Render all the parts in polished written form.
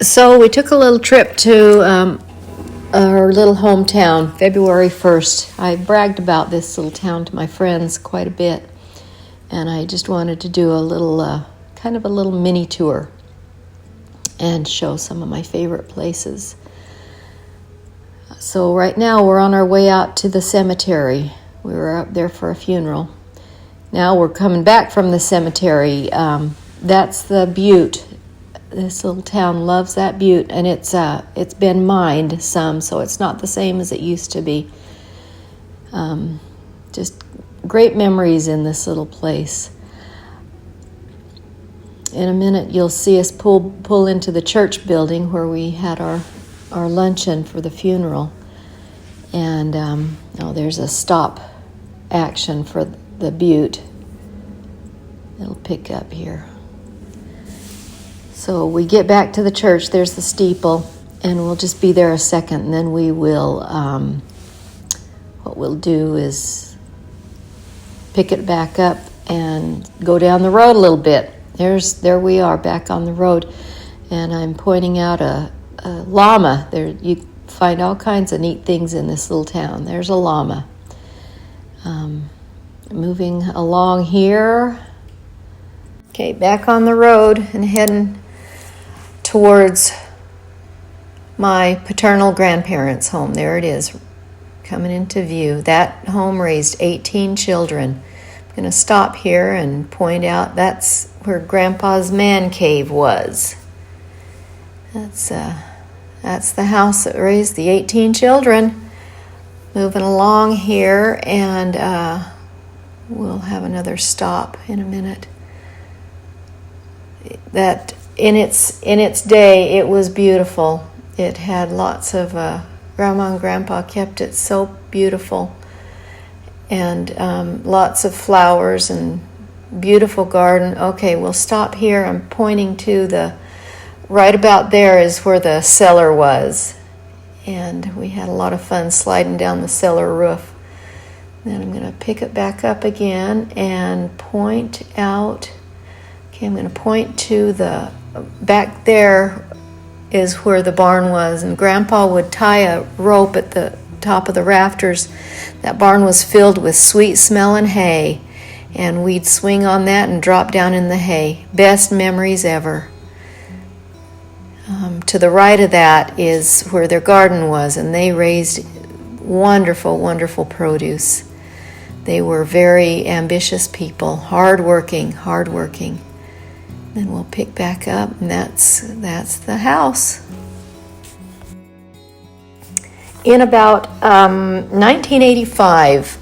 So we took a little trip to our little hometown, February 1st. I bragged about this little town to my friends quite a bit, and I just wanted to do a little, kind of a little mini tour and show some of my favorite places. So right now we're on our way out to the cemetery. We were up there for a funeral. Now we're coming back from the cemetery. That's the butte. This little town loves that butte, and it's been mined some, so it's not the same as it used to be. Just great memories in this little place. In a minute, you'll see us pull into the church building where we had our luncheon for the funeral. And there's a stop action for the butte. It'll pick up here. So we get back to the church, there's the steeple, and we'll just be there a second, and then we will, what we'll do is pick it back up and go down the road a little bit. There we are, back on the road, and I'm pointing out a llama. There, you find all kinds of neat things in this little town. There's a llama. Moving along here. Okay, back on the road and heading towards my paternal grandparents' home. There it is, coming into view. That home raised 18 children. I'm going to stop here and point out that's where Grandpa's man cave was. That's the house that raised the 18 children. Moving along here, and we'll have another stop in a minute. That in its day, it was beautiful. It had lots of Grandma and Grandpa kept it so beautiful, and lots of flowers and beautiful garden. Okay, we'll stop here. I'm pointing to right about there is where the cellar was, and we had a lot of fun sliding down the cellar roof. Then I'm going to pick it back up again and point out. Okay, I'm going to point to the back there is where the barn was, and Grandpa would tie a rope at the top of the rafters. That barn was filled with sweet-smelling hay, and we'd swing on that and drop down in the hay. Best memories ever. To the right of that is where their garden was, and they raised wonderful, wonderful produce. They were very ambitious people, hardworking. Then we'll pick back up, and that's the house. In about 1985,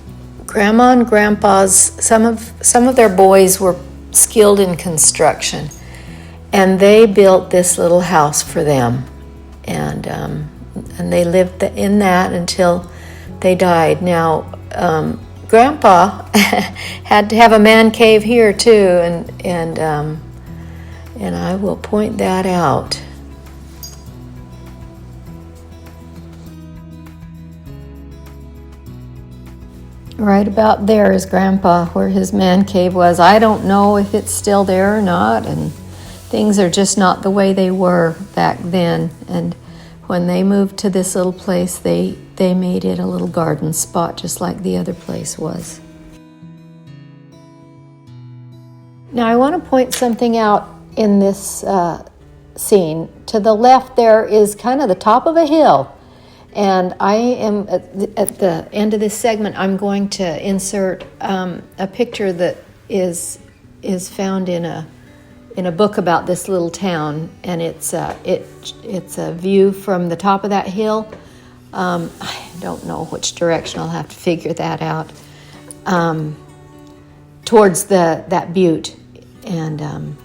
Grandma and Grandpa's some of their boys were skilled in construction, and they built this little house for them, and they lived in that until they died. Now, Grandpa had to have a man cave here too, and I will point that out. Right about there is Grandpa, where his man cave was. I don't know if it's still there or not, and things are just not the way they were back then. And when they moved to this little place, they made it a little garden spot, just like the other place was. Now I want to point something out in this scene. To the left there is kind of the top of a hill, and I am at the end of this segment, I'm going to insert a picture that is found in a book about this little town, and it's a view from the top of that hill. I don't know which direction. I'll have to figure that out. Towards that butte, and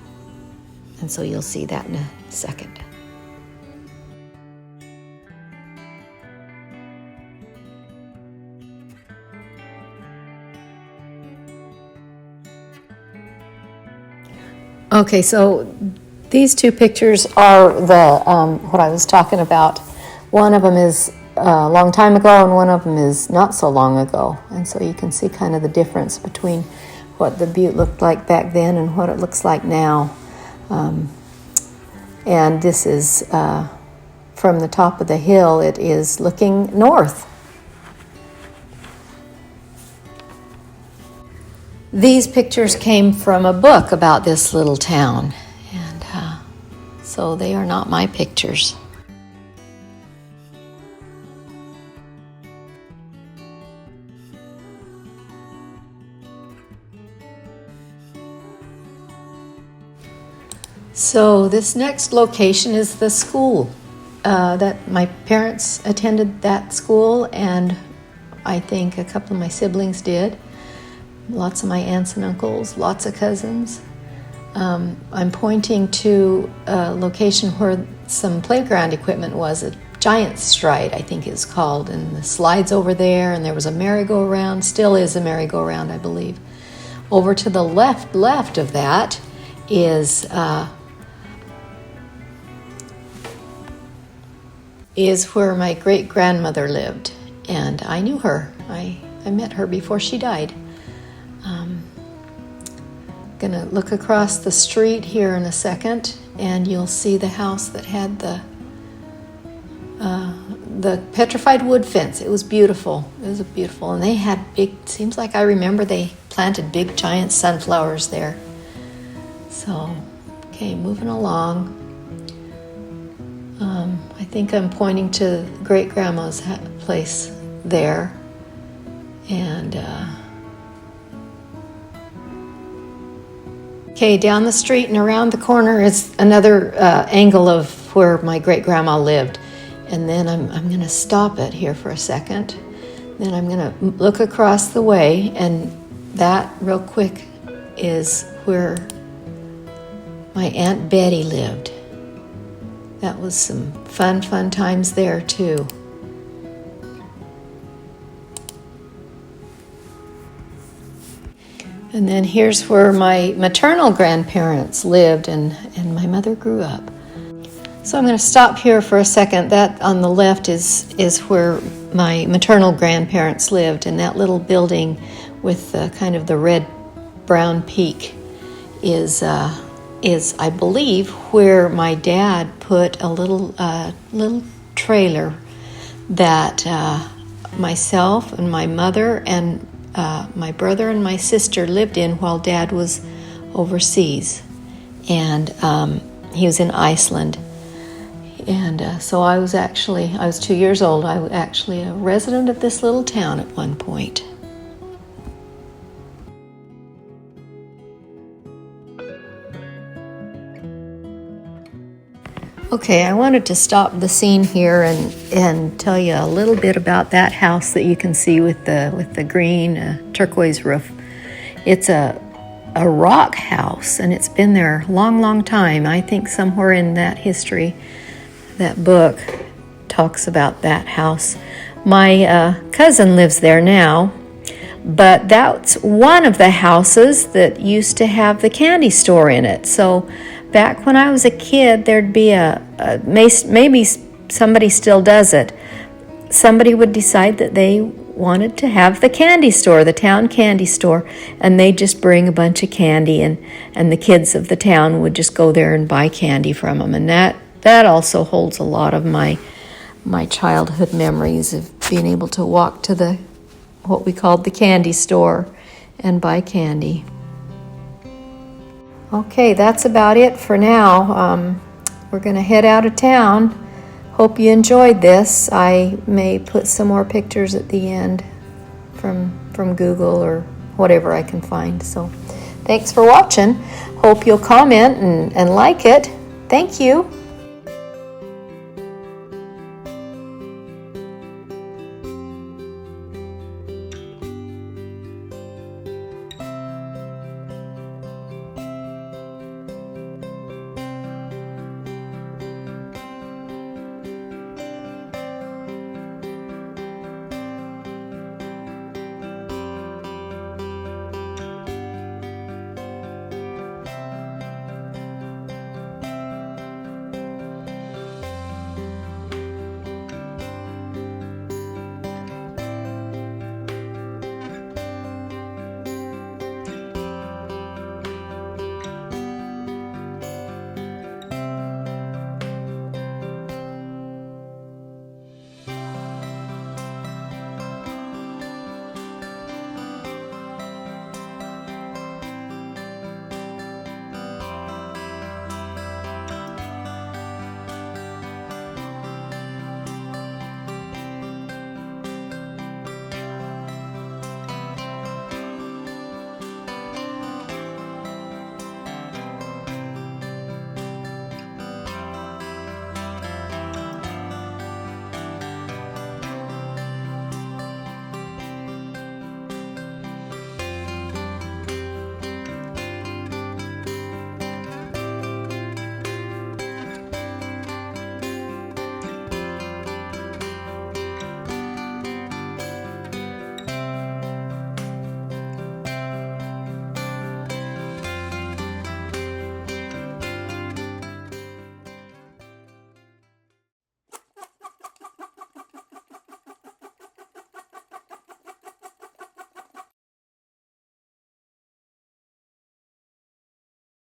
so you'll see that in a second. Okay, so these two pictures are what I was talking about. One of them is a long time ago, and one of them is not so long ago. And so you can see kind of the difference between what the butte looked like back then and what it looks like now. And this is from the top of the hill. It is looking north. These pictures came from a book about this little town, and so they are not my pictures. So this next location is the school that my parents attended that school, and I think a couple of my siblings did. Lots of my aunts and uncles, lots of cousins. I'm pointing to a location where some playground equipment was, a giant stride, I think it's called, and the slides over there, and there was a merry-go-round, still is a merry-go-round, I believe. Over to the left of that is where my great-grandmother lived, and I knew her. I met her before she died. Gonna look across the street here in a second, and you'll see the house that had the petrified wood fence. It was beautiful. It was beautiful, and they had big. Seems like I remember they planted big giant sunflowers there. So, okay, moving along. I think I'm pointing to great grandma's place there, and. Okay, down the street and around the corner is another angle of where my great-grandma lived. And then I'm going to stop it here for a second. Then I'm going to look across the way, and that, real quick, is where my Aunt Betty lived. That was some fun times there, too. And then here's where my maternal grandparents lived and my mother grew up. So I'm going to stop here for a second. That on the left is where my maternal grandparents lived, and that little building with kind of the red-brown peak is I believe where my dad put a little trailer that myself and my mother and my brother and my sister lived in while Dad was overseas, and he was in Iceland. And so I was 2 years old. I was actually a resident of this little town at one point. Okay, I wanted to stop the scene here and tell you a little bit about that house that you can see with the green turquoise roof. It's a rock house, and it's been there a long time. I think somewhere in that history, that book talks about that house. My cousin lives there now, but that's one of the houses that used to have the candy store in it. So back when I was a kid, there'd be maybe somebody still does it. Somebody would decide that they wanted to have the candy store, the town candy store, and they'd just bring a bunch of candy, and the kids of the town would just go there and buy candy from them. And that also holds a lot of my childhood memories of being able to walk to what we called the candy store and buy candy. Okay, that's about it for now. We're going to head out of town. Hope you enjoyed this. I may put some more pictures at the end from Google or whatever I can find. So thanks for watching. Hope you'll comment and like it. Thank you.